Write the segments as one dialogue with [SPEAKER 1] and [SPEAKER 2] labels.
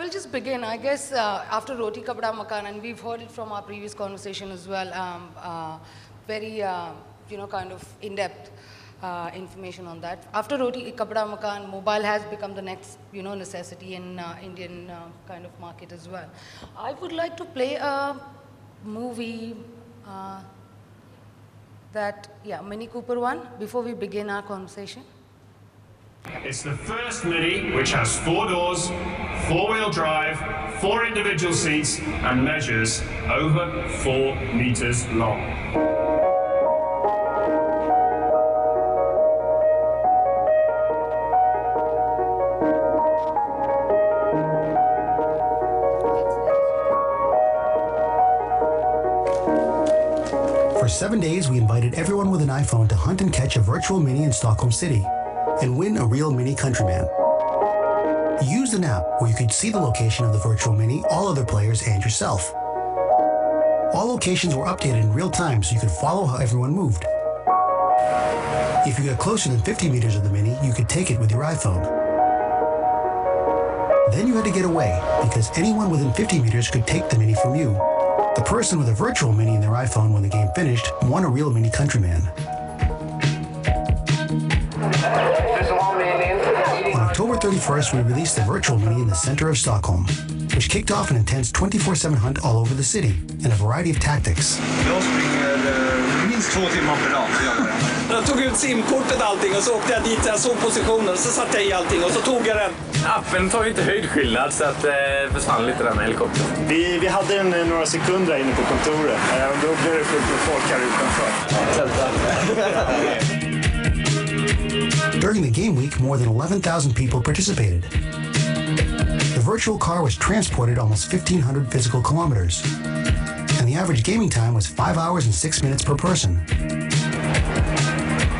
[SPEAKER 1] I'll just begin. I guess after Roti Kapda Makan, and we've heard it from our previous conversation as well, very, kind of in-depth information on that. After Roti Kapda Makan, mobile has become the next, necessity in Indian kind of market as well. I would like to play a movie Mini Cooper one, before we begin our conversation.
[SPEAKER 2] It's the first Mini which has 4 doors, 4-wheel drive, 4 individual seats, and measures over 4 meters long.
[SPEAKER 3] For 7 days, we invited everyone with an iPhone to hunt and catch a virtual Mini in Stockholm City and win a real Mini Countryman. You used an app where you could see the location of the virtual Mini, all other players, and yourself. All locations were updated in real time so you could follow how everyone moved. If you got closer than 50 meters of the Mini, you could take it with your iPhone. Then you had to get away, because anyone within 50 meters could take the Mini from you. The person with a virtual Mini in their iPhone when the game finished won a real Mini Countryman. On October 31st, we released the virtual Mini in the center of Stockholm, which kicked off an intense 24/7 hunt all over the city in a variety of tactics.
[SPEAKER 4] Jag springer minst 2 timmar per dag.
[SPEAKER 5] Jag tog ut simkortet allting och så åkte jag dit, jag såg positionen och så satte jag i allting och så tog jag den.
[SPEAKER 6] Appen tar ju inte höjdskillnad så att försvann lite den helikoptern.
[SPEAKER 7] Vi hade den några sekunder inne på kontoret. Då blev det fullt med folk här utanför.
[SPEAKER 3] During the game week, more than 11,000 people participated. The virtual car was transported almost 1,500 physical kilometers, and the average gaming time was 5 hours and 6 minutes per person.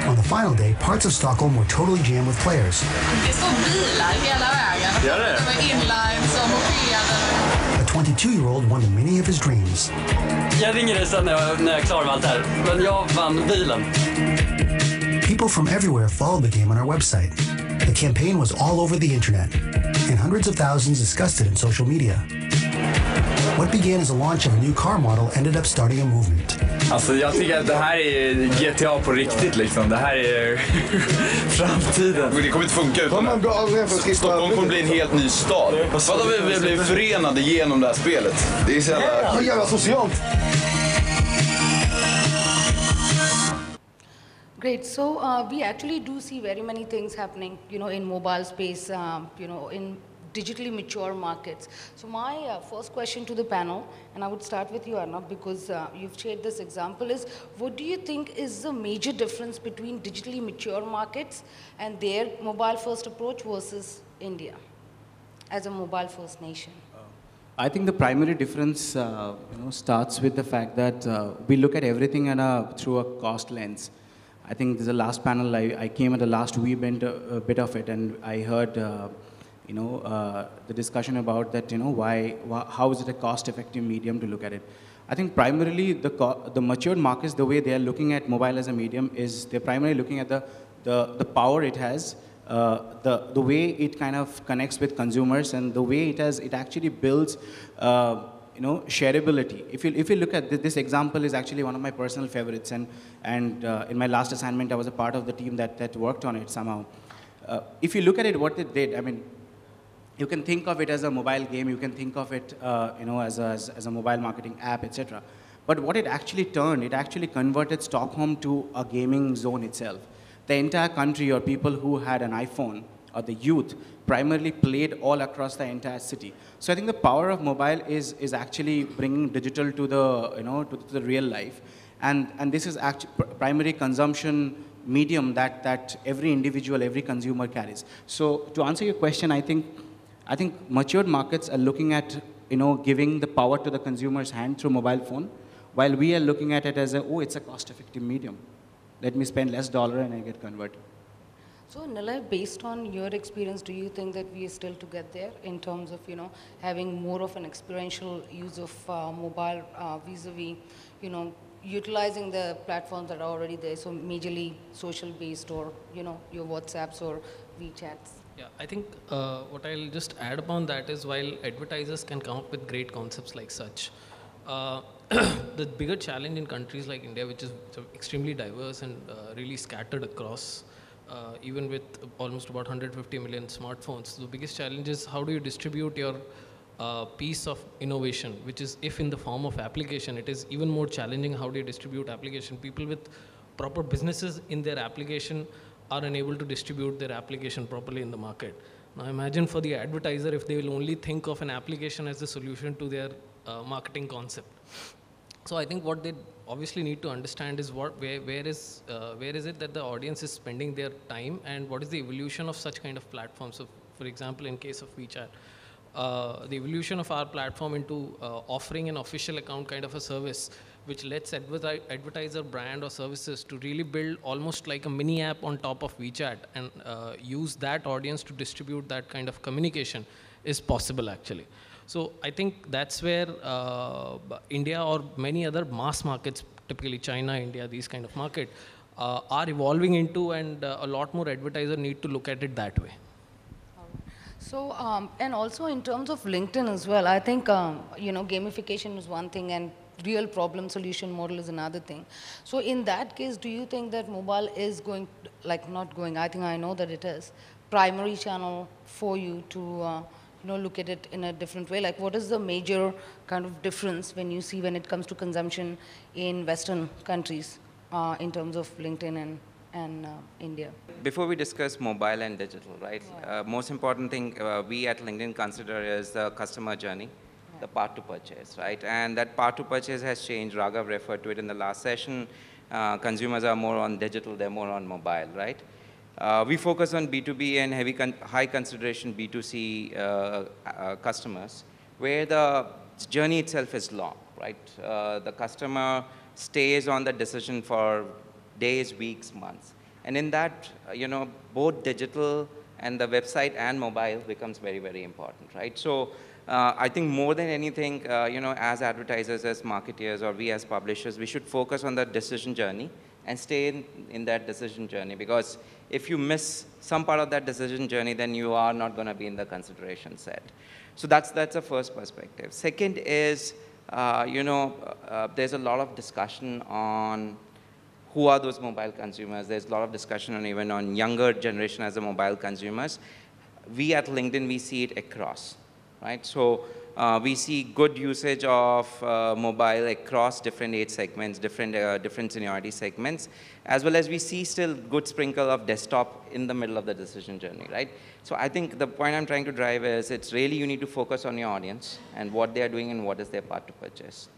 [SPEAKER 3] On the final day, parts of Stockholm were totally jammed with players.
[SPEAKER 8] Det står bilar hela vägen.
[SPEAKER 6] Gör det?
[SPEAKER 8] Det var inlines och mopeder.
[SPEAKER 3] A 22-year-old won the Mini of his dreams.
[SPEAKER 5] Jag ringer dig sen när jag är klar med allt här, men jag vann bilen.
[SPEAKER 3] People from everywhere followed the game on our website. The campaign was all over the internet, and hundreds of thousands discussed it in social media. What began as a launch of a new car model ended up starting a movement.
[SPEAKER 6] Alltså jag tycker att det här är GTA på riktigt liksom. Det här är framtiden.
[SPEAKER 4] Det kommer inte funka utan det. Stockholm kommer bli en helt ny stad. Vad har vi blivit förenade genom det här spelet? Det är så jävla socialt.
[SPEAKER 1] Great. So we actually do see very many things happening, in mobile space, in digitally mature markets. So my first question to the panel, and I would start with you, Arnab, because you've shared this example, is what do you think is the major difference between digitally mature markets and their mobile-first approach versus India as a mobile-first nation?
[SPEAKER 9] I think the primary difference, starts with the fact that we look at everything through a cost lens. I think this is the last panel. I came at the last wee bit of it, and I heard, the discussion about that. How is it a cost-effective medium to look at it? I think primarily the matured markets, the way they are looking at mobile as a medium is they're primarily looking at the power it has, the way it kind of connects with consumers, and the way it actually builds. Shareability. If you look at this example is actually one of my personal favorites, and in my last assignment I was a part of the team that worked on it somehow. If you look at it, what it did, I mean, you can think of it as a mobile game, you can think of it, as a mobile marketing app, etc. But what it actually converted Stockholm to a gaming zone itself. The entire country, or people who had an iPhone, or the youth, primarily played all across the entire city. So I think the power of mobile is actually bringing digital to the real life, and this is actually primary consumption medium that every individual, every consumer carries. So to answer your question, I think matured markets are looking at giving the power to the consumer's hand through mobile phone, while we are looking at it as it's a cost-effective medium. Let me spend less dollar and I get converted.
[SPEAKER 1] So, Nilay, based on your experience, do you think that we are still to get there in terms of, having more of an experiential use of mobile vis-a-vis, utilizing the platforms that are already there, so majorly social based or, your WhatsApps or WeChats?
[SPEAKER 10] Yeah, I think what I'll just add upon that is while advertisers can come up with great concepts like such, the bigger challenge in countries like India, which is extremely diverse and really scattered across, even with almost about 150 million smartphones, the biggest challenge is how do you distribute your piece of innovation, which is if in the form of application, it is even more challenging how do you distribute application. People with proper businesses in their application are unable to distribute their application properly in the market. Now imagine for the advertiser if they will only think of an application as the solution to their marketing concept. So I think what they obviously need to understand is where is it that the audience is spending their time and what is the evolution of such kind of platforms. So for example, in case of WeChat, the evolution of our platform into offering an official account kind of a service which lets advertiser brand or services to really build almost like a mini app on top of WeChat and use that audience to distribute that kind of communication is possible actually. So I think that's where India or many other mass markets, typically China, India, these kind of market, are evolving into, and a lot more advertisers need to look at it that way.
[SPEAKER 1] So, and also in terms of LinkedIn as well, I think, gamification is one thing and real problem solution model is another thing. So in that case, do you think that mobile is going, I think I know that it is, primary channel for you to, look at it in a different way? Like what is the major kind of difference when it comes to consumption in Western countries in terms of LinkedIn and India?
[SPEAKER 11] Before we discuss mobile and digital, right? Yeah. Most important thing we at LinkedIn consider is the customer journey, the path to purchase, right? And that path to purchase has changed. Raghav referred to it in the last session. Consumers are more on digital, they're more on mobile, right? We focus on B2B and high consideration B2C customers, where the journey itself is long, right? The customer stays on the decision for days, weeks, months. And in that, both digital and the website and mobile becomes very, very important, right? So I think more than anything, as advertisers, as marketeers, or we as publishers, we should focus on the decision journey and stay in that decision journey, because if you miss some part of that decision journey, then you are not going to be in the consideration set. So that's the first perspective. Second is, there's a lot of discussion on who are those mobile consumers. There's a lot of discussion on even on younger generation as a mobile consumers. We at LinkedIn, we see it across, right? So we see good usage of mobile across different age segments, different seniority segments, as well as we see still good sprinkle of desktop in the middle of the decision journey, right? So I think the point I'm trying to drive is it's really you need to focus on your audience and what they are doing and what is their path to purchase.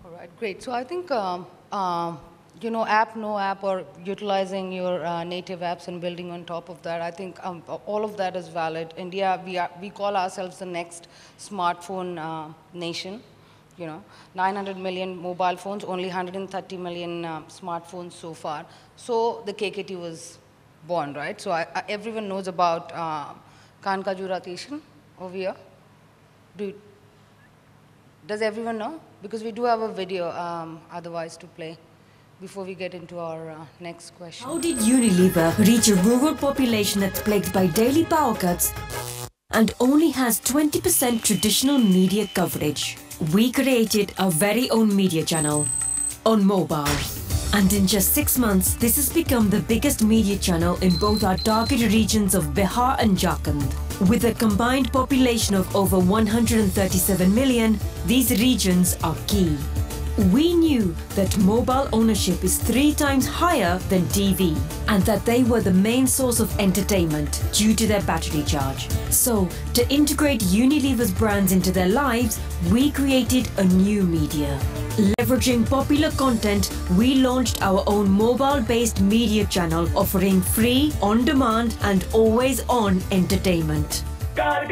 [SPEAKER 1] All right, great. So I think app, no app, or utilizing your native apps and building on top of that, I think all of that is valid. India, we call ourselves the next smartphone nation. 900 million mobile phones, only 130 million smartphones so far. So the KKT was born, right? So everyone knows about Kaan Ka Jura Station over here. Does everyone know? Because we do have a video otherwise to play before we get into our next question.
[SPEAKER 12] How did Unilever reach a rural population that's plagued by daily power cuts and only has 20% traditional media coverage? We created our very own media channel on mobile. And in just 6 months, this has become the biggest media channel in both our target regions of Bihar and Jharkhand. With a combined population of over 137 million, these regions are key. We knew that mobile ownership is 3 times higher than TV and that they were the main source of entertainment due to their battery charge. So, to integrate Unilever's brands into their lives, we created a new media. Leveraging popular content, we launched our own mobile-based media channel offering free, on-demand and always-on entertainment. Kaan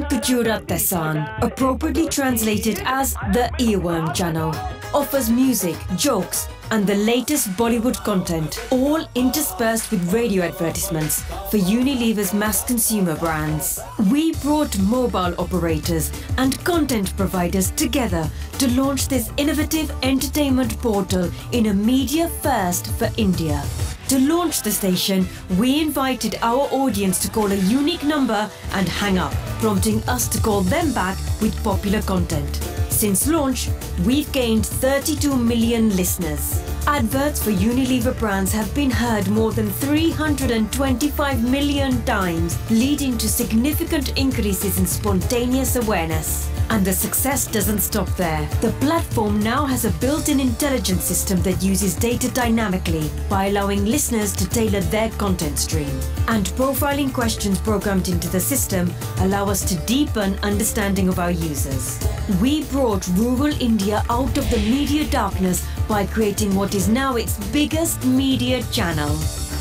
[SPEAKER 12] Ka Jura Station, appropriately translated as the Earworm Channel, offers music, jokes and the latest Bollywood content, all interspersed with radio advertisements for Unilever's mass consumer brands. We brought mobile operators and content providers together to launch this innovative entertainment portal in a media first for India. To launch the station, we invited our audience to call a unique number and hang up, prompting us to call them back with popular content. Since launch, we've gained 32 million listeners. Adverts for Unilever brands have been heard more than 325 million times, leading to significant increases in spontaneous awareness. And the success doesn't stop there. The platform now has a built-in intelligence system that uses data dynamically by allowing listeners to tailor their content stream. And profiling questions programmed into the system allow us to deepen understanding of our users. We brought rural India out of the media darkness by creating what is now its biggest media channel.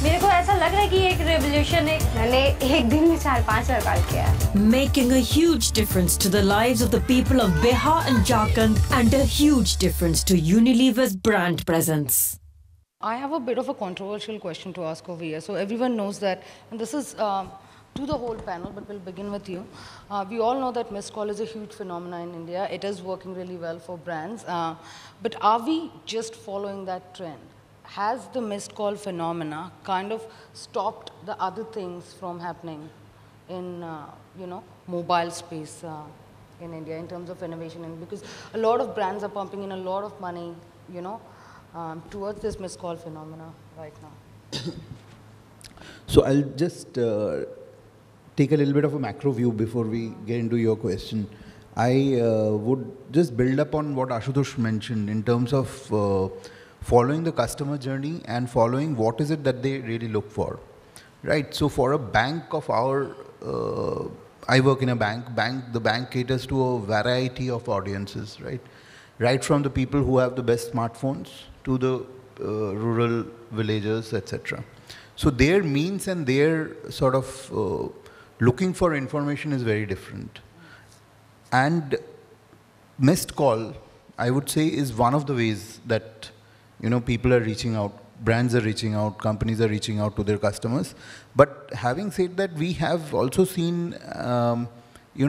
[SPEAKER 13] मेरे को ऐसा लग रहा है कि एक revolution मैंने एक दिन में 4-5 निकाल किया है.
[SPEAKER 12] Making a huge difference to the lives of the people of Bihar and Jharkhand and a huge difference to Unilever's brand presence.
[SPEAKER 1] I have a bit of a controversial question to ask over here. So everyone knows that, and this is to the whole panel, but we'll begin with you. We all know that missed call is a huge phenomenon in India. It is working really well for brands. But are we just following that trend? Has the missed call phenomena kind of stopped the other things from happening in, mobile space in India in terms of innovation? And because a lot of brands are pumping in a lot of money, towards this missed call phenomena right now.
[SPEAKER 14] So I'll just take a little bit of a macro view before we get into your question. I would just build up on what Ashutosh mentioned in terms of following the customer journey and following what is it that they really look for, right? So for a bank of our, I work in a bank, the bank caters to a variety of audiences, right? Right from the people who have the best smartphones to the rural villagers, etc. So their means and their sort of looking for information is very different. And missed call, I would say, is one of the ways that people are reaching out, brands are reaching out, companies are reaching out to their customers. But having said that, we have also seen,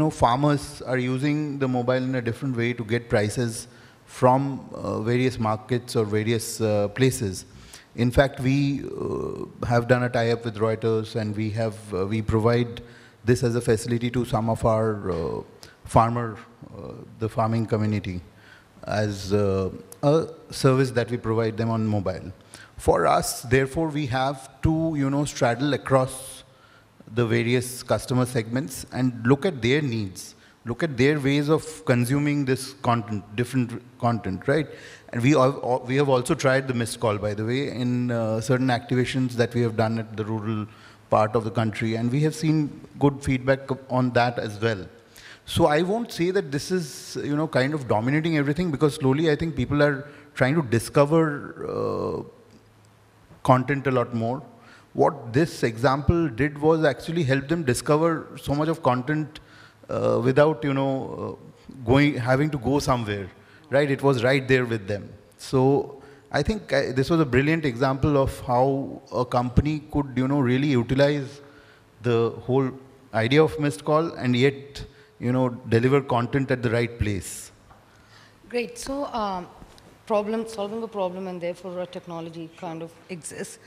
[SPEAKER 14] farmers are using the mobile in a different way to get prices from various markets or various places. In fact, we have done a tie-up with Reuters, and we provide this as a facility to some of our the farming community, as a service that we provide them on mobile. For us, therefore, we have to, straddle across the various customer segments and look at their needs, look at their ways of consuming this content, different content, right? And we have also tried the missed call, by the way, in certain activations that we have done at the rural part of the country, and we have seen good feedback on that as well. So I won't say that this is, kind of dominating everything, because slowly I think people are trying to discover content a lot more. What this example did was actually help them discover so much of content without, having to go somewhere, right? It was right there with them. So I think this was a brilliant example of how a company could, really utilize the whole idea of missed call and yet, deliver content at the right place.
[SPEAKER 1] Great. So solving a problem and therefore a technology kind of exists.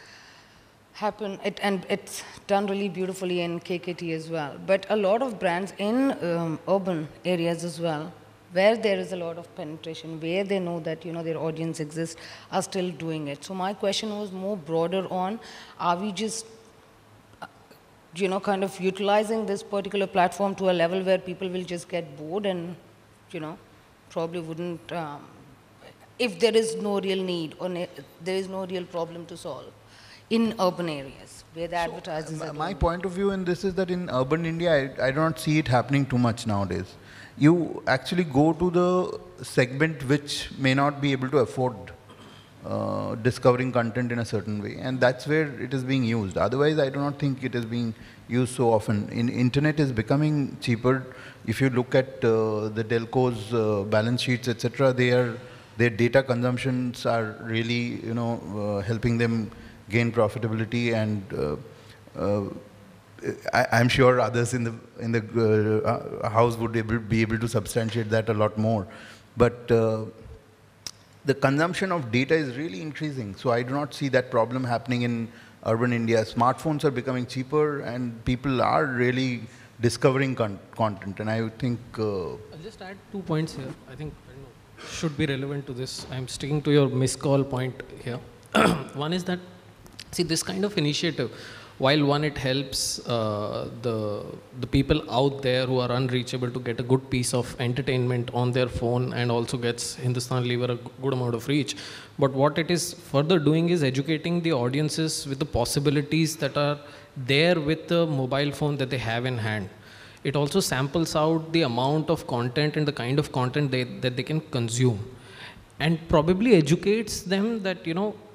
[SPEAKER 1] And it's done really beautifully in KKT as well. But a lot of brands in urban areas as well, where there is a lot of penetration, where they know that their audience exists, are still doing it. So my question was more broader on, are we just kind of utilizing this particular platform to a level where people will just get bored and probably wouldn't, if there is no real need or there is no real problem to solve in urban areas where the advertisers are
[SPEAKER 14] my point of view in this is that in urban India, I do not see it happening too much nowadays. You actually go to the segment which may not be able to afford discovering content in a certain way, and that's where it is being used. Otherwise, I do not think it is being used so often. Internet is becoming cheaper. If you look at the telcos' balance sheets, etc., they are their data consumptions are really, helping them gain profitability, and I'm sure others in the house would be able to substantiate that a lot more. But the consumption of data is really increasing, so I do not see that problem happening in urban India. Smartphones are becoming cheaper, and people are really discovering content, and I think...
[SPEAKER 10] I'll just add 2 points here. I think should be relevant to this. I'm sticking to your missed call point here. One is that, see, this kind of initiative, while it helps the people out there who are unreachable to get a good piece of entertainment on their phone, and also gets Hindustan Lever a good amount of reach, but what it is further doing is educating the audiences with the possibilities that are there with the mobile phone that they have in hand. It also samples out the amount of content and the kind of content that they can consume, and probably educates them that,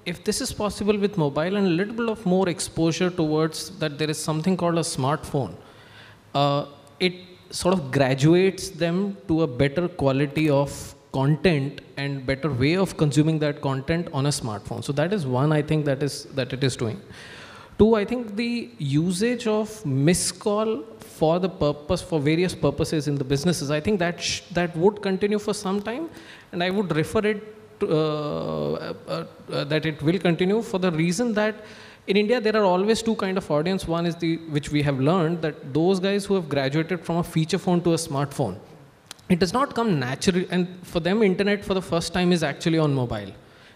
[SPEAKER 10] if this is possible with mobile and a little bit of more exposure towards that there is something called a smartphone, it sort of graduates them to a better quality of content and better way of consuming that content on a smartphone. So that is one, I think, that it is doing. Two, I think the usage of missed call for various purposes in the businesses, I think that would continue for some time, and I would refer it that it will continue for the reason that in India there are always two kind of audience. One is which we have learned, that those guys who have graduated from a feature phone to a smartphone, it does not come naturally, and for them internet for the first time is actually on mobile.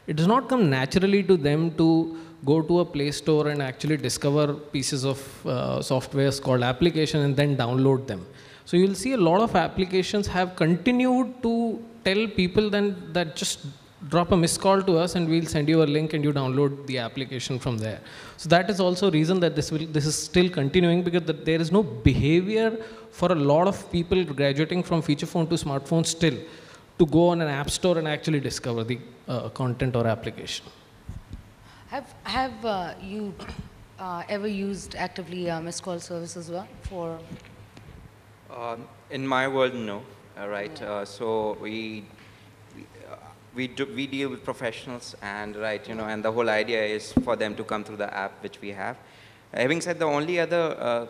[SPEAKER 10] It does not come naturally to them to go to a Play Store and actually discover pieces of softwares called application and then download them. So you'll see a lot of applications have continued to tell people then that just drop a missed call to us and we'll send you a link and you download the application from there. So that is also a reason that this is still continuing, because there is no behavior for a lot of people graduating from feature phone to smartphone still to go on an app store and actually discover the content or application.
[SPEAKER 1] Have you ever used actively missed call service as well for?
[SPEAKER 11] In my world, no. Right. So we deal with professionals, and and the whole idea is for them to come through the app which we have. Having said, the only other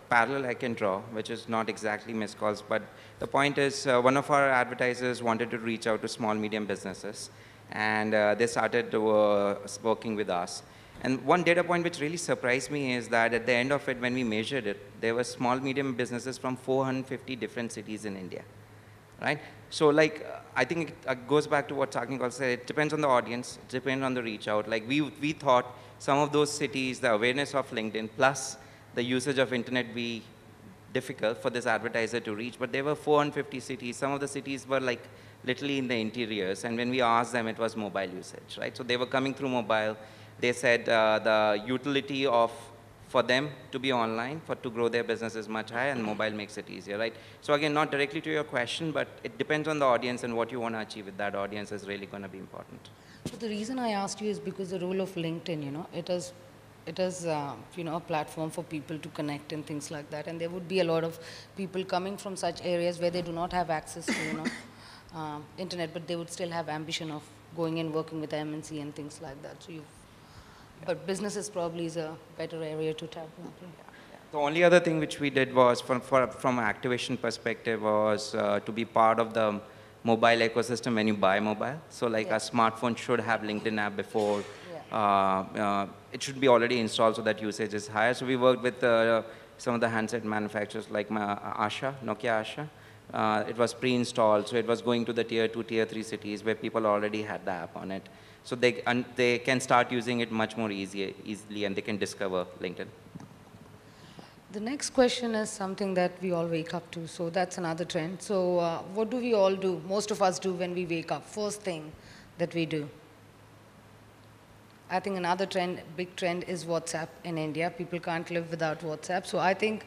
[SPEAKER 11] parallel I can draw, which is not exactly missed calls, but the point is one of our advertisers wanted to reach out to small, medium businesses, and they started working with us. And one data point which really surprised me is that at the end of it, when we measured it, there were small, medium businesses from 450 different cities in India, right? So I think it goes back to what Shankar said. It depends on the audience, it depends on the reach out. We thought some of those cities, the awareness of LinkedIn plus the usage of internet be difficult for this advertiser to reach, but there were 450 cities. Some of the cities were literally in the interiors, and when we asked them, it was mobile usage, right? So they were coming through mobile. They said the utility for them to be online, to grow their business is much higher, and mobile makes it easier, right? So again, not directly to your question, but it depends on the audience, and what you want to achieve with that audience is really going to be important.
[SPEAKER 1] But the reason I asked you is because the role of LinkedIn, it is a platform for people to connect and things like that, and there would be a lot of people coming from such areas where they do not have access to internet, but they would still have ambition of going and working with MNC and things like that. So but businesses probably is a better area to tap into.
[SPEAKER 11] The only other thing which we did was, from an activation perspective, was to be part of the mobile ecosystem when you buy mobile. So a smartphone should have LinkedIn app before. It should be already installed so that usage is higher. So we worked with some of the handset manufacturers like Nokia Asha. It was pre-installed, so it was going to the tier 2, tier 3 cities where people already had the app on it. So they can start using it much more easily, and they can discover LinkedIn.
[SPEAKER 1] The next question is something that we all wake up to. So that's another trend. So what do we all do? Most of us do when we wake up. First thing that we do. I think another big trend is WhatsApp in India. People can't live without WhatsApp. So I think,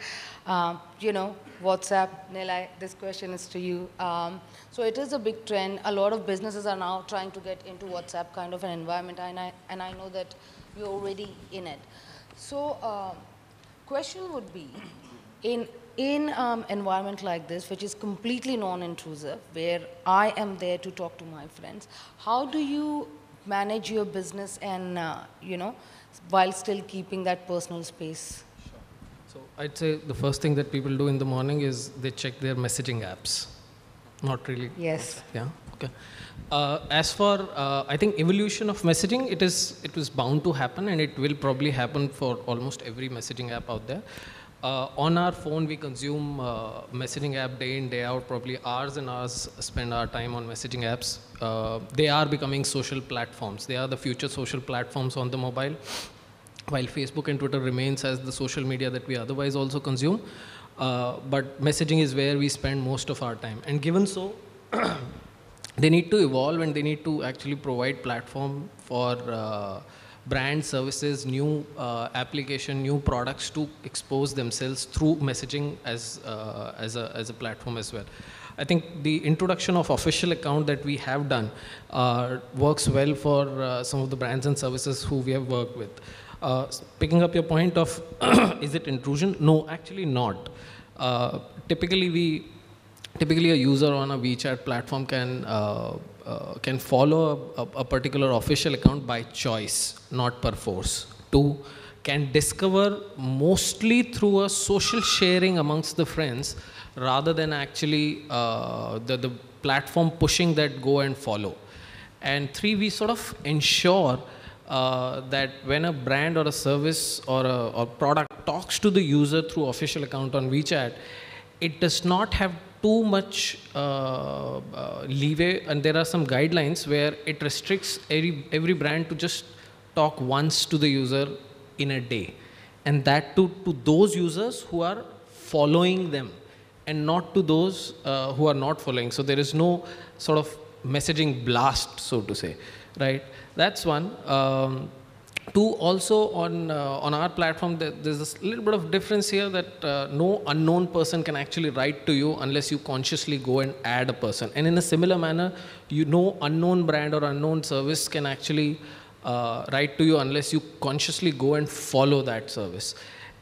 [SPEAKER 1] WhatsApp, Nilay, this question is to you. So it is a big trend. A lot of businesses are now trying to get into WhatsApp kind of an environment, and I know that you're already in it. So question would be, in in environment like this, which is completely non-intrusive, where I am there to talk to my friends, how do you manage your business and, while still keeping that personal space?
[SPEAKER 10] So I'd say the first thing that people do in the morning is they check their messaging apps. Not really.
[SPEAKER 1] Yes.
[SPEAKER 10] Yeah. Okay. As for I think evolution of messaging, it was bound to happen, and it will probably happen for almost every messaging app out there. On our phone, we consume messaging app day in, day out, probably hours and hours spend our time on messaging apps. They are becoming social platforms. They are the future social platforms on the mobile, while Facebook and Twitter remains as the social media that we otherwise also consume. But messaging is where we spend most of our time. And given so, they need to evolve, and they need to actually provide platform for brand services, new application, new products to expose themselves through messaging as a platform as well. I think the introduction of official account that we have done works well for some of the brands and services who we have worked with. Picking up your point of is it intrusion? No, actually not. Typically a user on a WeChat platform can follow a particular official account by choice, not per force. Two, can discover mostly through a social sharing amongst the friends rather than actually the platform pushing that go and follow. And three, we sort of ensure that when a brand or a service or a product talks to the user through official account on WeChat, it does not have too much leeway, and there are some guidelines where it restricts every brand to just talk once to the user in a day, and that to those users who are following them and not to those who are not following. So there is no sort of messaging blast, so to say, right? That's one. Two, also on our platform, there's a little bit of difference here that no unknown person can actually write to you unless you consciously go and add a person. And in a similar manner, no unknown brand or unknown service can actually write to you unless you consciously go and follow that service.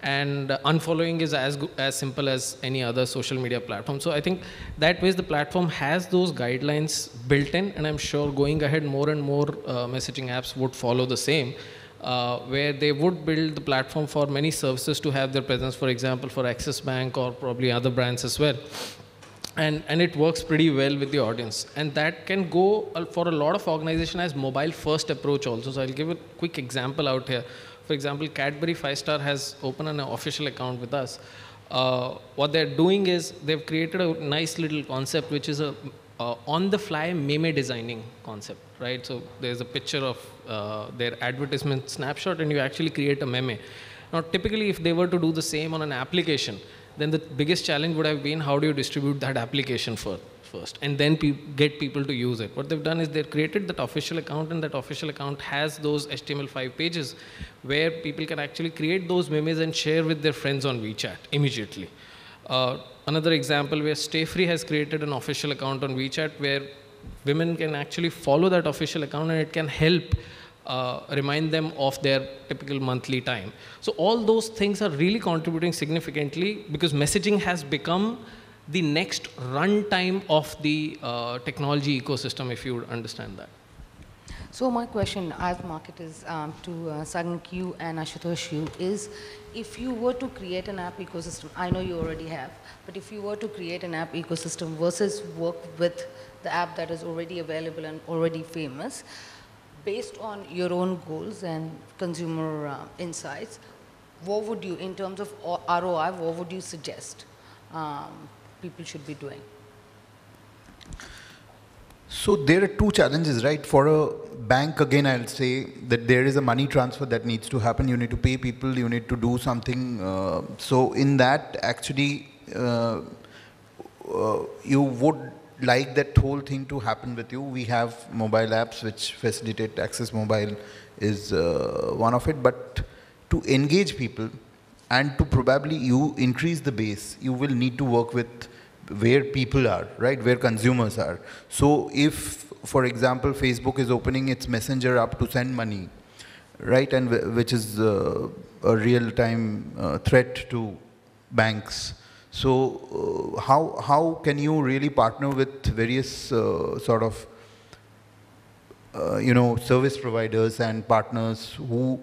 [SPEAKER 10] And unfollowing is as simple as any other social media platform. So I think that way the platform has those guidelines built in, and I'm sure going ahead more and more messaging apps would follow the same. Where they would build the platform for many services to have their presence, for example, for Axis Bank or probably other brands as well. And it works pretty well with the audience. And that can go for a lot of organizations as mobile first approach also. So I'll give a quick example out here. For example, Cadbury 5-star has opened an official account with us. What they're doing is they've created a nice little concept, which is a on-the-fly meme designing concept, right? So there's a picture of their advertisement snapshot, and you actually create a meme. Now, typically, if they were to do the same on an application, then the biggest challenge would have been how do you distribute that application first, and then get people to use it. What they've done is they've created that official account, and that official account has those HTML5 pages where people can actually create those memes and share with their friends on WeChat immediately. Another example where Stay Free has created an official account on WeChat where women can actually follow that official account, and it can help remind them of their typical monthly time. So all those things are really contributing significantly because messaging has become the next runtime of the technology ecosystem, if you would understand that.
[SPEAKER 1] So my question as marketers to Sank, you and Ashutosh, you is, if you were to create an app ecosystem, I know you already have, but if you were to create an app ecosystem versus work with the app that is already available and already famous, based on your own goals and consumer insights, what would you, in terms of ROI, what would you suggest people should be doing?
[SPEAKER 14] So there are two challenges, right? For a bank, again, I'll say that there is a money transfer that needs to happen. You need to pay people, you need to do something. So in that, actually, you would like that whole thing to happen with you. We have mobile apps which facilitate access. Mobile is one of it. But to engage people and to probably you increase the base, you will need to work with where people are, right? Where consumers are. So if, for example, Facebook is opening its messenger up to send money, right? And which is a real-time threat to banks. So how can you really partner with various sort of service providers and partners who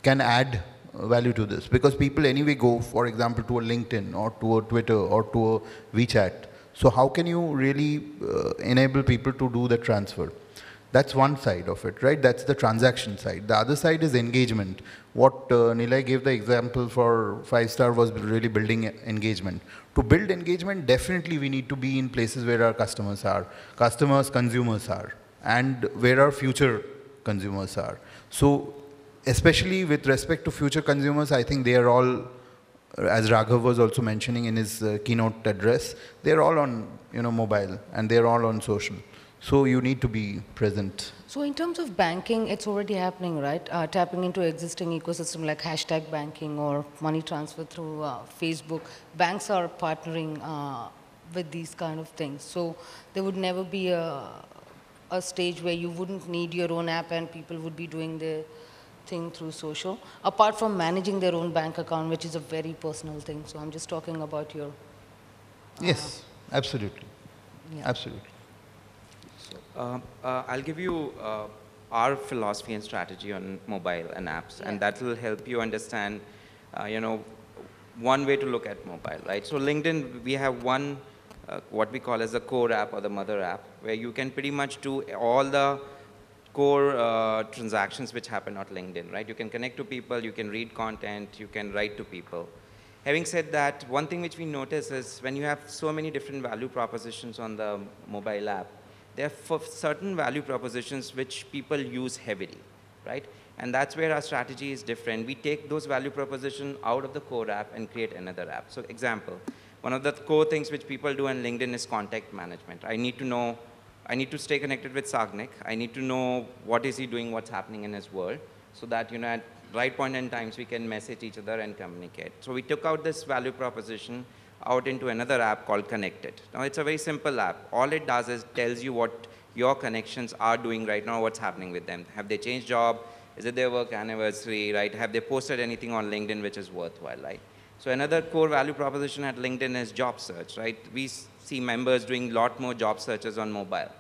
[SPEAKER 14] can add value to this? Because people anyway go, for example, to a LinkedIn or to a Twitter or to a WeChat. So how can you really enable people to do the transfer? That's one side of it, right? That's the transaction side. The other side is engagement. What Nilay gave the example for 5-star was really building engagement. To build engagement, definitely we need to be in places where our customers are, consumers are, and where our future consumers are. So especially with respect to future consumers, I think they are all, as Raghav was also mentioning in his keynote address, they're all on mobile and they're all on social. So you need to be present.
[SPEAKER 1] So in terms of banking, it's already happening, right? Tapping into existing ecosystem like hashtag banking or money transfer through Facebook. Banks are partnering with these kind of things. So there would never be a stage where you wouldn't need your own app and people would be doing their thing through social, apart from managing their own bank account, which is a very personal thing. So I'm just talking about your...
[SPEAKER 14] Yes, absolutely.
[SPEAKER 1] Yeah.
[SPEAKER 14] Absolutely.
[SPEAKER 11] I'll give you our philosophy and strategy on mobile and apps, and that will help you understand, one way to look at mobile, right? So LinkedIn, we have one, what we call as the core app or the mother app, where you can pretty much do all the core transactions which happen on LinkedIn, right? You can connect to people, you can read content, you can write to people. Having said that, one thing which we notice is when you have so many different value propositions on the mobile app, there are certain value propositions which people use heavily, right? And that's where our strategy is different. We take those value propositions out of the core app and create another app. So example, one of the core things which people do on LinkedIn is contact management. I need to stay connected with Sagnik. I need to know what is he doing, what's happening in his world, so that at right point in times we can message each other and communicate. So we took out this value proposition out into another app called Connected. Now it's a very simple app. All it does is tells you what your connections are doing right now, what's happening with them. Have they changed job? Is it their work anniversary, right? Have they posted anything on LinkedIn which is worthwhile, right? So another core value proposition at LinkedIn is job search, right? We see members doing a lot more job searches on mobile.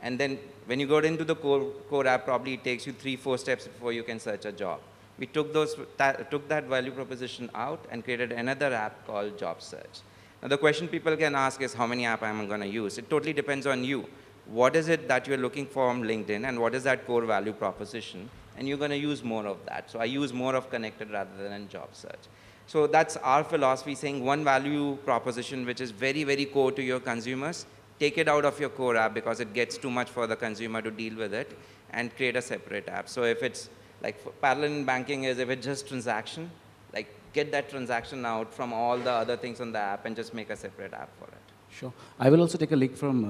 [SPEAKER 11] And then when you go into the core app, probably it takes you 3-4 steps before you can search a job. We took that value proposition out and created another app called job search. Now the question people can ask is how many apps am I going to use? It totally depends on you. What is it that you're looking for from LinkedIn and what is that core value proposition? And you're going to use more of that. So I use more of Connected rather than job search. So that's our philosophy, saying one value proposition which is very, very core to your consumers, take it out of your core app because it gets too much for the consumer to deal with it, and create a separate app. So if it's like parallel in banking is if it's just transaction, like get that transaction out from all the other things on the app and just make a separate app for it.
[SPEAKER 9] Sure. I will also take a link from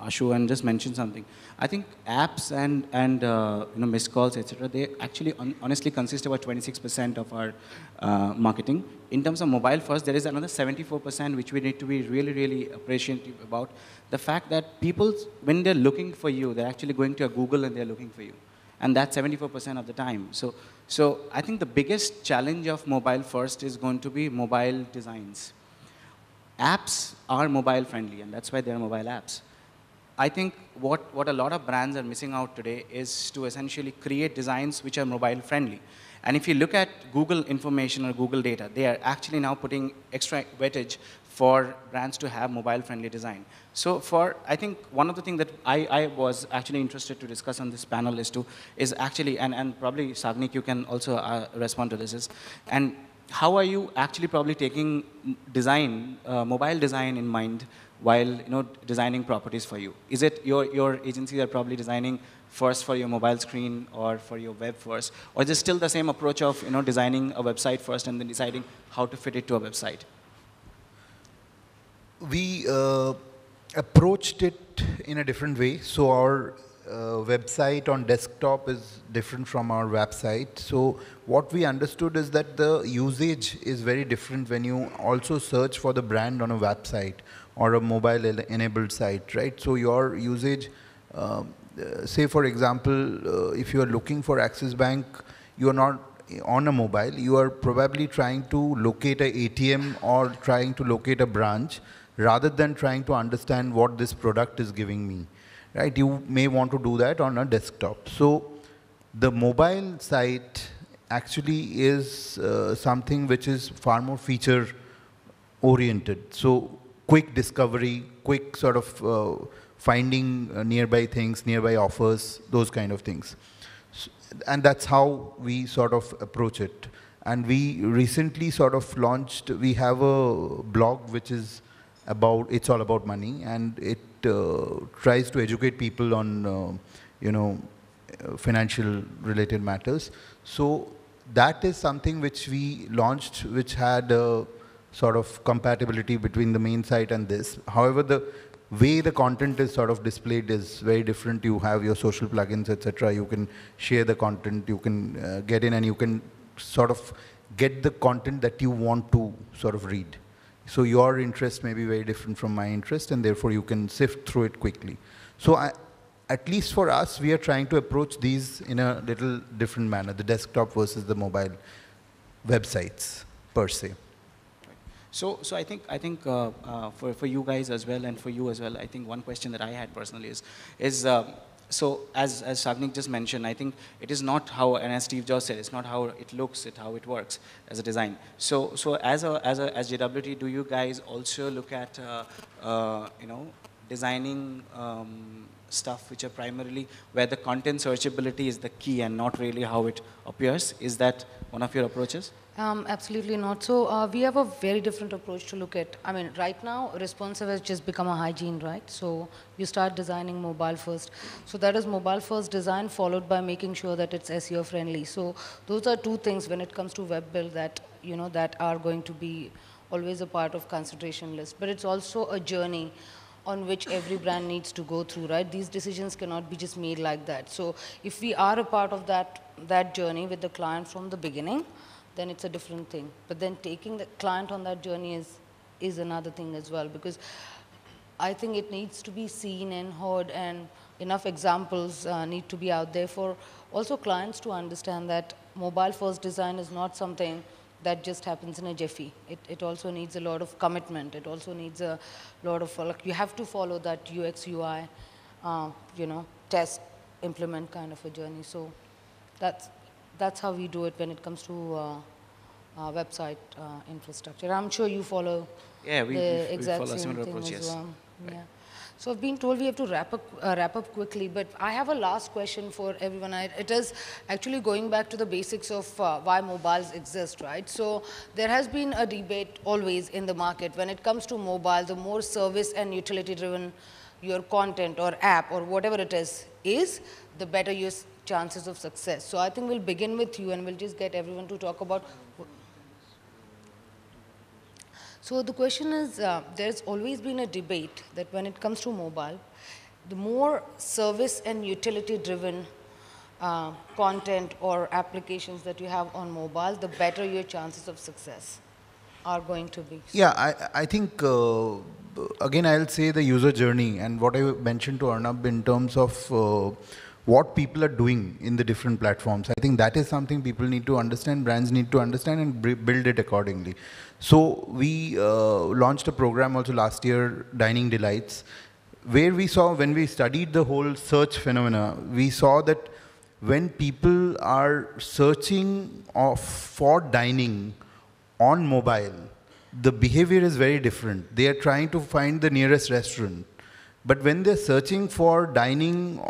[SPEAKER 9] Ashu and just mention something. I think apps and missed calls, etc., they actually honestly consist about 26% of our marketing. In terms of mobile first, there is another 74% which we need to be really, really appreciative about. The fact that people, when they're looking for you, they're actually going to a Google and they're looking for you. And that's 74% of the time. So I think the biggest challenge of mobile first is going to be mobile designs. Apps are mobile friendly, and that's why they're mobile apps. I think what a lot of brands are missing out today is to essentially create designs which are mobile friendly. And if you look at Google information or Google data, they are actually now putting extra weightage for brands to have mobile friendly design. So I think one of the things that I was actually interested to discuss on this panel is actually, and probably Sagnik, you can also respond to this, and how are you actually probably taking design, mobile design in mind while designing properties for you? Is it your agencies are probably designing first for your mobile screen or for your web first, or is it still the same approach of designing a website first and then deciding how to fit it to a website?
[SPEAKER 14] We approached it in a different way. So our website on desktop is different from our website. So what we understood is that the usage is very different when you also search for the brand on a website or a mobile enabled site, right? So your usage, say for example, if you are looking for Axis Bank, you are not on a mobile, you are probably trying to locate a ATM or trying to locate a branch rather than trying to understand what this product is giving me, right? You may want to do that on a desktop. So the mobile site actually is something which is far more feature oriented. So quick discovery, quick sort of finding nearby things, nearby offers, those kind of things. And that's how we sort of approach it. And we recently sort of launched, we have a blog which is about, it's all about money, and it tries to educate people on, you know, financial related matters. So that is something which we launched, which had a sort of compatibility between the main site and this. However, the way the content is sort of displayed is very different. You have your social plugins, etc. You can share the content, you can get in and you can sort of get the content that you want to sort of read. So your interest may be very different from my interest, and therefore you can sift through it quickly. So at least for us, we are trying to approach these in a little different manner, the desktop versus the mobile websites per se.
[SPEAKER 9] So I think for you guys as well and for you as well, I think one question that I had personally is so as Sagnik just mentioned, I think it is not how, and as Steve Jobs said, it's not how it looks, it's how it works as a design. So as JWT, do you guys also look at you know, designing stuff which are primarily where the content searchability is the key and not really how it appears? Is that one of your approaches?
[SPEAKER 1] Absolutely not. So we have a very different approach to look at. I mean, right now, responsive has just become a hygiene, right? So you start designing mobile first. So that is mobile first design followed by making sure that it's SEO friendly. So those are two things when it comes to web build that, you know, that are going to be always a part of consideration list. But it's also a journey on which every brand needs to go through, right? These decisions cannot be just made like that. So if we are a part of that journey with the client from the beginning, then it's a different thing. But then taking the client on that journey is another thing as well, because I think it needs to be seen and heard, and enough examples need to be out there for also clients to understand that mobile first design is not something that just happens in a jiffy. It also needs a lot of commitment. It also needs a lot of, like, you have to follow that UX, UI, you know, test, implement kind of a journey. So that's how we do it when it comes to website infrastructure. I'm sure you follow the exact same thing as well. Right. Yeah. So I've been told we have to wrap up quickly, but I have a last question for everyone. It is actually going back to the basics of why mobiles exist, right? So there has been a debate always in the market when it comes to mobile. The more service and utility driven your content or app or whatever it is, the better your chances of success. So I think we'll begin with you, and we'll just get everyone to talk about. So the question is, there's always been a debate that when it comes to mobile, the more service and utility driven content or applications that you have on mobile, the better your chances of success are going to be.
[SPEAKER 14] Yeah, I think, again, I'll say the user journey and what I mentioned to Arnab in terms of what people are doing in the different platforms. I think that is something people need to understand, brands need to understand, and build it accordingly. So we launched a program also last year, Dining Delights, where we saw, when we studied the whole search phenomena, we saw that when people are searching for dining on mobile, the behavior is very different. They are trying to find the nearest restaurant. But when they're searching for dining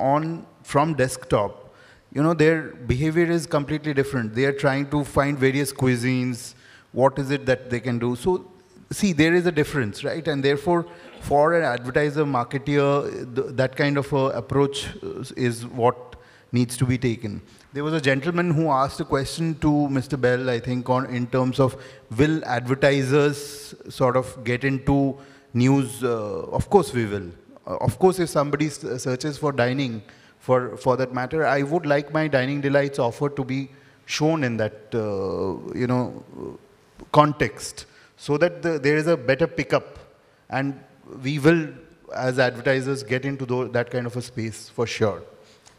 [SPEAKER 14] from desktop, you know, their behavior is completely different. They are trying to find various cuisines, what is it that they can do. So, see, there is a difference, right? And therefore, for an advertiser, marketer, that kind of approach is what needs to be taken. There was a gentleman who asked a question to Mr. Bell, I think, in terms of will advertisers sort of get into news? Of course we will. Of course, if somebody searches for dining, for that matter, I would like my Dining Delights offer to be shown in that, you know, context, so that there is a better pickup, and we will, as advertisers, get into that kind of a space for sure.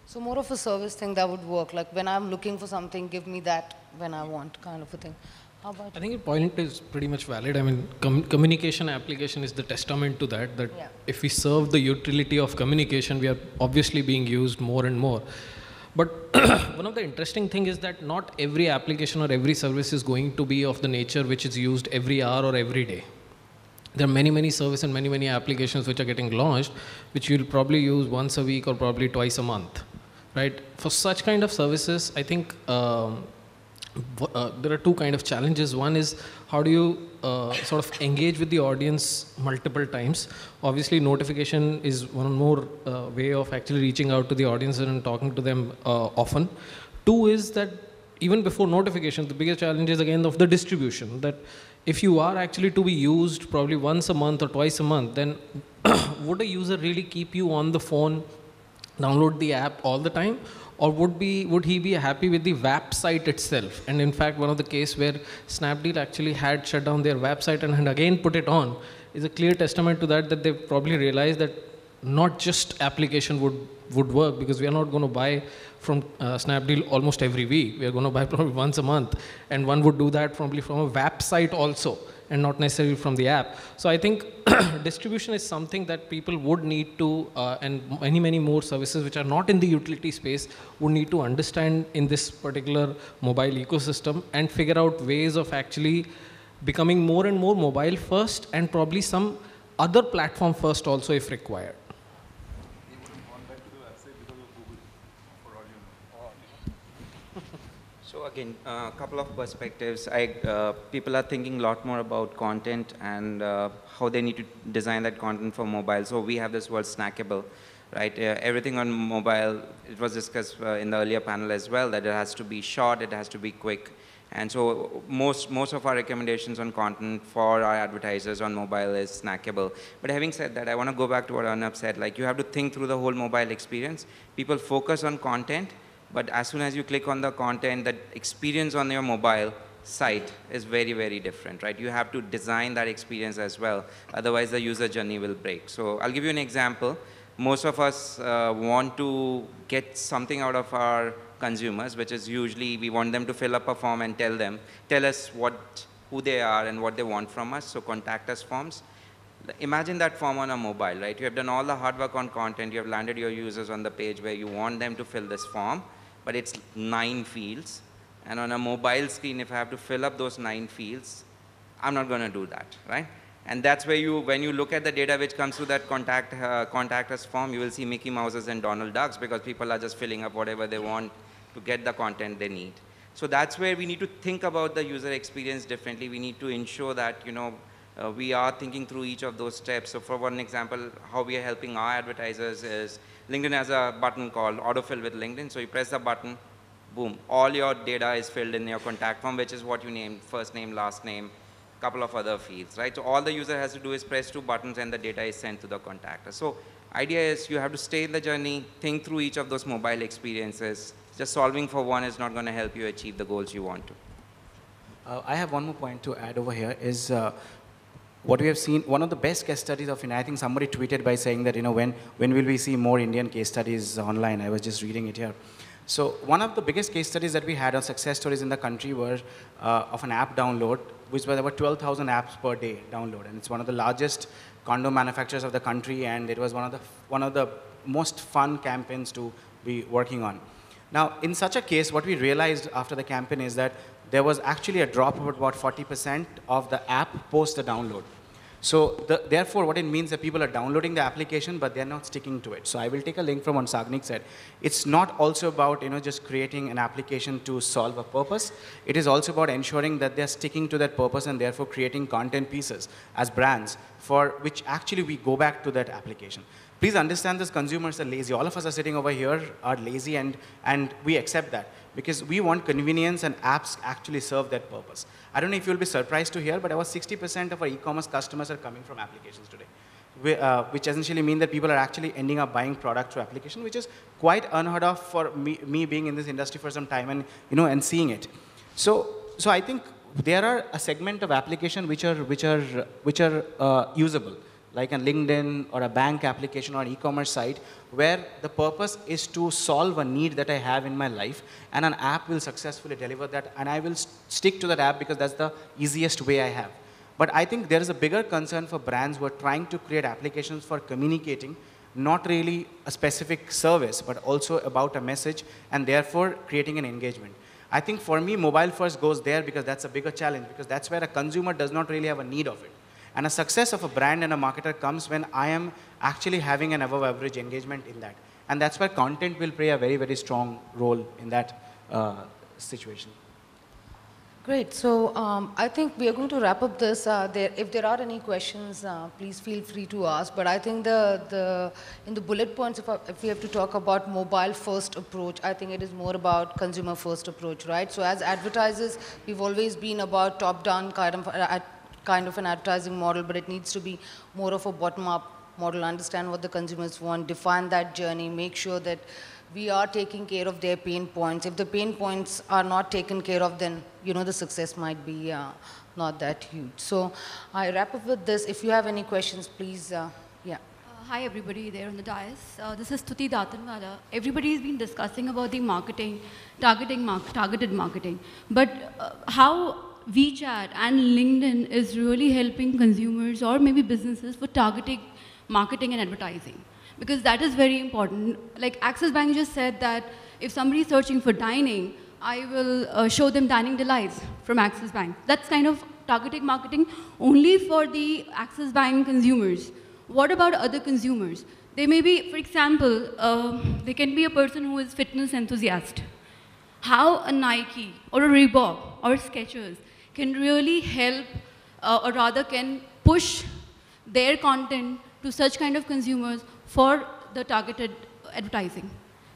[SPEAKER 1] So more of a service thing that would work, like when I'm looking for something, give me that when I want, kind of a thing. How about
[SPEAKER 10] I think your point is pretty much valid. I mean, communication application is the testament to that, that if we serve the utility of communication, we are obviously being used more and more. But one of the interesting thing is that not every application or every service is going to be of the nature which is used every hour or every day. There are many, many services and many, many applications which are getting launched, which you'll probably use once a week or probably twice a month, right? For such kind of services, I think there are two kind of challenges. One is how do you sort of engage with the audience multiple times? Obviously, notification is one more way of actually reaching out to the audience and talking to them often. Two is that even before notification, the biggest challenge is again of the distribution, that if you are actually to be used probably once a month or twice a month, then would a user really keep you on the phone, download the app all the time? Or would he be happy with the WAP site itself? And in fact, one of the case where Snapdeal actually had shut down their WAP site and had again put it on is a clear testament to that, that they probably realized that not just application would work, because we are not going to buy from Snapdeal almost every week. We are going to buy probably once a month. And one would do that probably from a WAP site also, and not necessarily from the app. So I think distribution is something that people would need to, and many, many more services which are not in the utility space would need to understand in this particular mobile ecosystem and figure out ways of actually becoming more and more mobile first, and probably some other platform first also if required.
[SPEAKER 11] So again, a couple of perspectives. People are thinking a lot more about content and how they need to design that content for mobile. So we have this word snackable, right? Everything on mobile, it was discussed in the earlier panel as well, that it has to be short, it has to be quick. And so most of our recommendations on content for our advertisers on mobile is snackable. But having said that, I want to go back to what Arnab said. Like, you have to think through the whole mobile experience. People focus on content, but as soon as you click on the content, the experience on your mobile site is very, very different, right? You have to design that experience as well. Otherwise, the user journey will break. So I'll give you an example. Most of us want to get something out of our consumers, which is usually we want them to fill up a form and tell us who they are and what they want from us. So contact us forms. Imagine that form on a mobile, right? You have done all the hard work on content. You have landed your users on the page where you want them to fill this form, but it's 9 fields. And on a mobile screen, if I have to fill up those 9 fields, I'm not going to do that, right? And that's where when you look at the data which comes through that contact us form, you will see Mickey Mouses and Donald Ducks, because people are just filling up whatever they want to get the content they need. So that's where we need to think about the user experience differently. We need to ensure that, we are thinking through each of those steps. So for one example, how we are helping our advertisers is LinkedIn has a button called autofill with LinkedIn. So you press the button, boom, all your data is filled in your contact form, which is what you named, first name, last name, couple of other fields, right? So all the user has to do is press 2 buttons and the data is sent to the contactor. So idea is you have to stay in the journey, think through each of those mobile experiences. Just solving for one is not going to help you achieve the goals you want to.
[SPEAKER 9] I have one more point to add over here is what we have seen, one of the best case studies of, I think somebody tweeted by saying that, when will we see more Indian case studies online? I was just reading it here. So one of the biggest case studies that we had on success stories in the country were of an app download, which was about 12,000 apps per day download. And it's one of the largest condo manufacturers of the country, and it was one of the most fun campaigns to be working on. Now, in such a case, what we realized after the campaign is that there was actually a drop of about 40% of the app post the download. So therefore, what it means that people are downloading the application, but they're not sticking to it. So I will take a link from what Sagnik said. It's not also about just creating an application to solve a purpose. It is also about ensuring that they're sticking to that purpose and therefore creating content pieces as brands for which actually we go back to that application. Please understand this, consumers are lazy. All of us are sitting over here are lazy, and we accept that because we want convenience, and apps actually serve that purpose. I don't know if you'll be surprised to hear, but about 60% of our e-commerce customers are coming from applications today, which essentially mean that people are actually ending up buying product through application, which is quite unheard of for me being in this industry for some time and seeing it. So I think there are a segment of application which are usable. like a LinkedIn or a bank application or an e-commerce site, where the purpose is to solve a need that I have in my life, and an app will successfully deliver that, and I will stick to that app because that's the easiest way I have. But I think there is a bigger concern for brands who are trying to create applications for communicating, not really a specific service, but also about a message, and therefore creating an engagement. I think for me, mobile first goes there because that's a bigger challenge, because that's where a consumer does not really have a need of it. And a success of a brand and a marketer comes when I am actually having an above average engagement in that. And that's where content will play a very, very strong role in that situation.
[SPEAKER 1] Great. So I think we are going to wrap up this. If there are any questions, please feel free to ask. But I think in the bullet points, if we have to talk about mobile first approach, I think it is more about consumer first approach, right? So as advertisers, we've always been about top-down kind of an advertising model, but it needs to be more of a bottom-up model, understand what the consumers want, define that journey, make sure that we are taking care of their pain points. If the pain points are not taken care of, then the success might be not that huge. So I wrap up with this. If you have any questions, please, yeah.
[SPEAKER 15] Hi everybody there on the dais. This is Stuti Datanwala. Everybody has been discussing about the marketing, targeted marketing. But how WeChat and LinkedIn is really helping consumers or maybe businesses for targeting marketing and advertising. Because that is very important. Like Axis Bank just said that if somebody is searching for dining, I will show them dining delights from Axis Bank. That's kind of targeting marketing only for the Axis Bank consumers. What about other consumers? They may be, for example, they can be a person who is fitness enthusiast. How a Nike or a Reebok or Skechers can really help or rather can push their content to such kind of consumers for the targeted advertising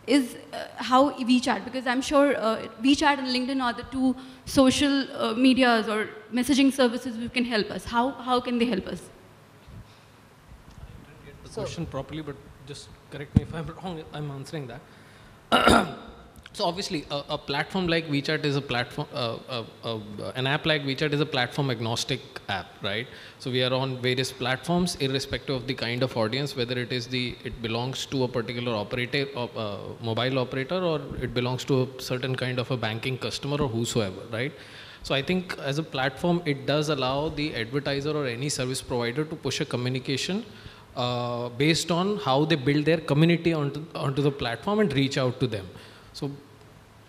[SPEAKER 15] is how WeChat, because I'm sure WeChat and LinkedIn are the two social medias or messaging services who can help us. How can they help us?
[SPEAKER 10] I didn't get the question properly, but just correct me if I'm wrong, I'm answering that. So obviously, a platform like WeChat is a platform, an app like WeChat is a platform agnostic app, right? So we are on various platforms, irrespective of the kind of audience, whether it belongs to a particular operator, mobile operator, or it belongs to a certain kind of a banking customer or whosoever, right? So I think as a platform, it does allow the advertiser or any service provider to push a communication based on how they build their community onto the platform and reach out to them. So,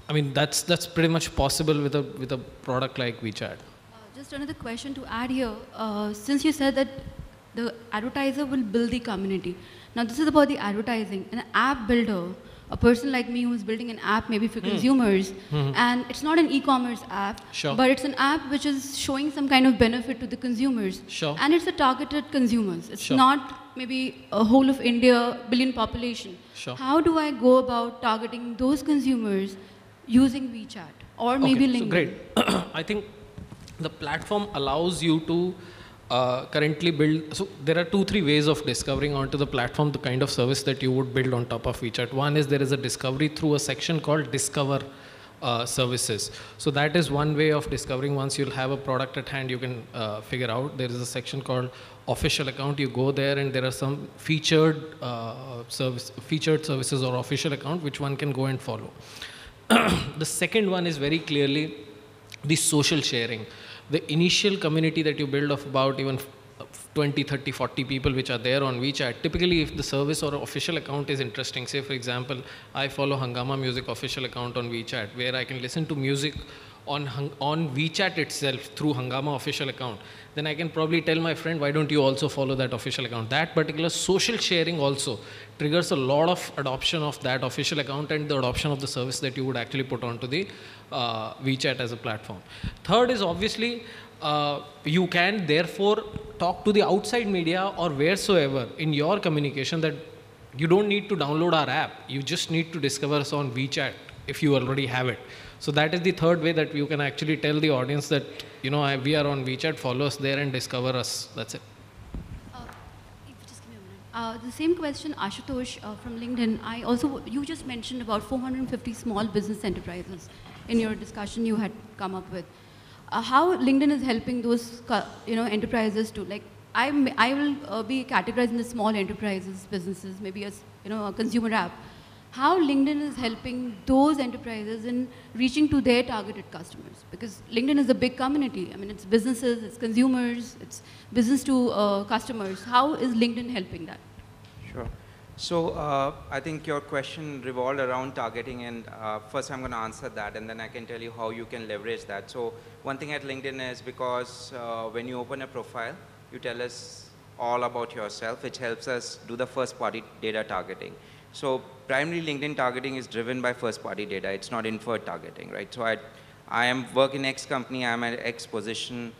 [SPEAKER 10] I mean, that's pretty much possible with a product like WeChat.
[SPEAKER 15] Just another question to add here. Since you said that the advertiser will build the community. Now, this is about the advertising. An app builder, a person like me who's building an app maybe for consumers, and it's not an e-commerce app, but it's an app which is showing some kind of benefit to the consumers. And it's a targeted consumers. It's not maybe a whole of India, billion population. How do I go about targeting those consumers using WeChat or maybe LinkedIn?
[SPEAKER 10] So great. I think the platform allows you to currently build, so there are 2-3 ways of discovering onto the platform the kind of service that you would build on top of WeChat. One is there is a discovery through a section called Discover services. So that is one way of discovering. Once you'll have a product at hand, you can figure out. There is a section called Official Account. You go there and there are some featured services or official account which one can go and follow. The second one is very clearly the social sharing. The initial community that you build of about even 20, 30, 40 people which are there on WeChat, typically if the service or official account is interesting, say for example, I follow Hungama Music official account on WeChat where I can listen to music on WeChat itself through Hungama official account, then I can probably tell my friend, why don't you also follow that official account? That particular social sharing also triggers a lot of adoption of that official account and the adoption of the service that you would actually put onto the WeChat as a platform. Third is obviously, you can therefore talk to the outside media or wheresoever in your communication that you don't need to download our app. You just need to discover us on WeChat if you already have it. So that is the third way that you can actually tell the audience that, you know, we are on WeChat, follow us there and discover us. That's it.
[SPEAKER 15] Just give me a minute. The same question, Ashutosh from LinkedIn. You just mentioned about 450 small business enterprises in your discussion you had come up with. How LinkedIn is helping those enterprises to, like, I will be categorized in the small enterprises, businesses, maybe as a consumer app. How LinkedIn is helping those enterprises in reaching to their targeted customers? Because LinkedIn is a big community. I mean, it's businesses, it's consumers, it's business to customers. How is LinkedIn helping that?
[SPEAKER 11] Sure. So I think your question revolved around targeting, and first I'm going to answer that, and then I can tell you how you can leverage that. So one thing at LinkedIn is because when you open a profile, you tell us all about yourself, which helps us do the first-party data targeting. So primarily LinkedIn targeting is driven by first-party data. It's not inferred targeting, right? So I am working X company, I'm at X position,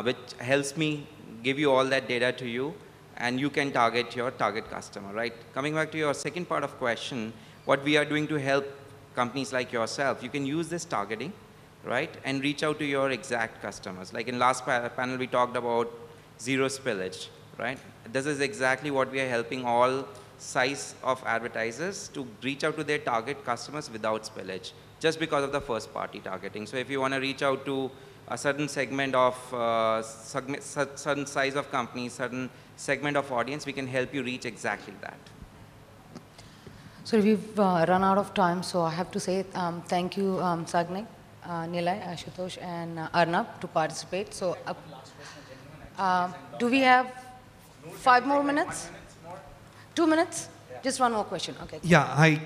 [SPEAKER 11] which helps me give you all that data to you, and you can target your target customer, right? Coming back to your second part of question, what we are doing to help companies like yourself, you can use this targeting, right, and reach out to your exact customers. Like in last panel, we talked about zero spillage, right? This is exactly what we are helping all size of advertisers to reach out to their target customers without spillage, just because of the first party targeting. So if you want to reach out to a certain segment of, certain size of companies, certain segment of audience, we can help you reach exactly that.
[SPEAKER 1] So we've run out of time, so I have to say thank you, Sagnik, Nilay, Ashutosh, and Arnab to participate. So do we have 5 more minutes? 2 minutes? Just one more question. Okay.
[SPEAKER 16] Yeah, hi.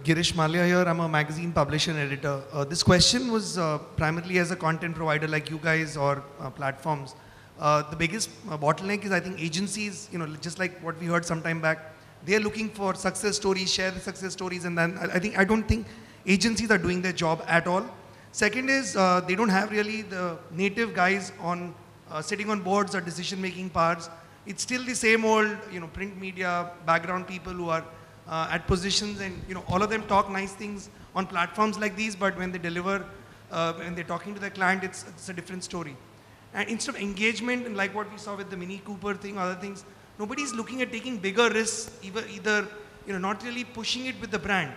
[SPEAKER 16] Girish Malia here. I'm a magazine publisher and editor. This question was primarily as a content provider like you guys or platforms. The biggest bottleneck is, I think, agencies, just like what we heard some time back, they're looking for success stories, share the success stories, and then I don't think agencies are doing their job at all. Second is they don't have really the native guys on sitting on boards or decision-making powers. It's still the same old, print media background people who are at positions, and all of them talk nice things on platforms like these, but when they deliver, when they're talking to their client, it's a different story. And instead of engagement, and like what we saw with the Mini Cooper thing, other things, nobody's looking at taking bigger risks, either not really pushing it with the brand.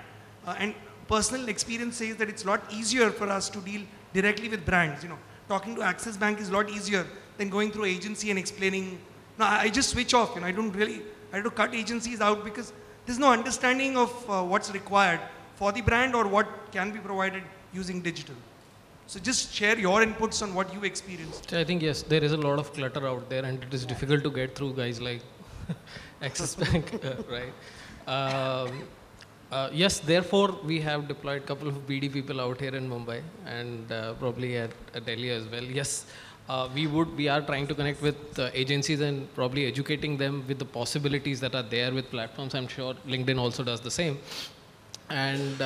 [SPEAKER 16] And personal experience says that it's a lot easier for us to deal directly with brands. Talking to Axis Bank is a lot easier than going through agency and explaining. No, I just switch off. I have to cut agencies out because there's no understanding of what's required for the brand or what can be provided using digital. So just share your inputs on what you experienced.
[SPEAKER 10] I think, yes, there is a lot of clutter out there, and it is difficult to get through guys like Axis Bank, right? Yes, therefore, we have deployed a couple of BD people out here in Mumbai and probably at Delhi as well. Yes, we are trying to connect with agencies and probably educating them with the possibilities that are there with platforms. I'm sure LinkedIn also does the same. And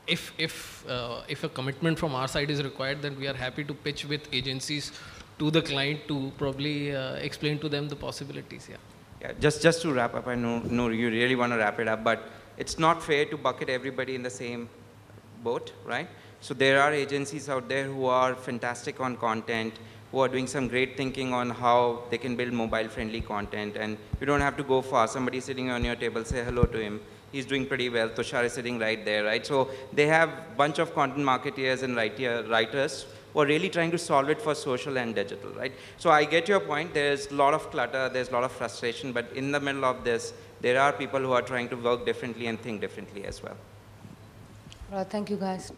[SPEAKER 10] if a commitment from our side is required, then we are happy to pitch with agencies to the client to probably explain to them the possibilities.
[SPEAKER 11] Yeah, just to wrap up, I know you really want to wrap it up, but it's not fair to bucket everybody in the same boat, right? So there are agencies out there who are fantastic on content, who are doing some great thinking on how they can build mobile-friendly content, and you don't have to go far. Somebody sitting on your table, say hello to him. He's doing pretty well. Tushar is sitting right there, right? So they have a bunch of content marketeers and writers who are really trying to solve it for social and digital, right? So I get your point. There's a lot of clutter, there's a lot of frustration, but in the middle of this, there are people who are trying to work differently and think differently as well.
[SPEAKER 1] Thank you, guys.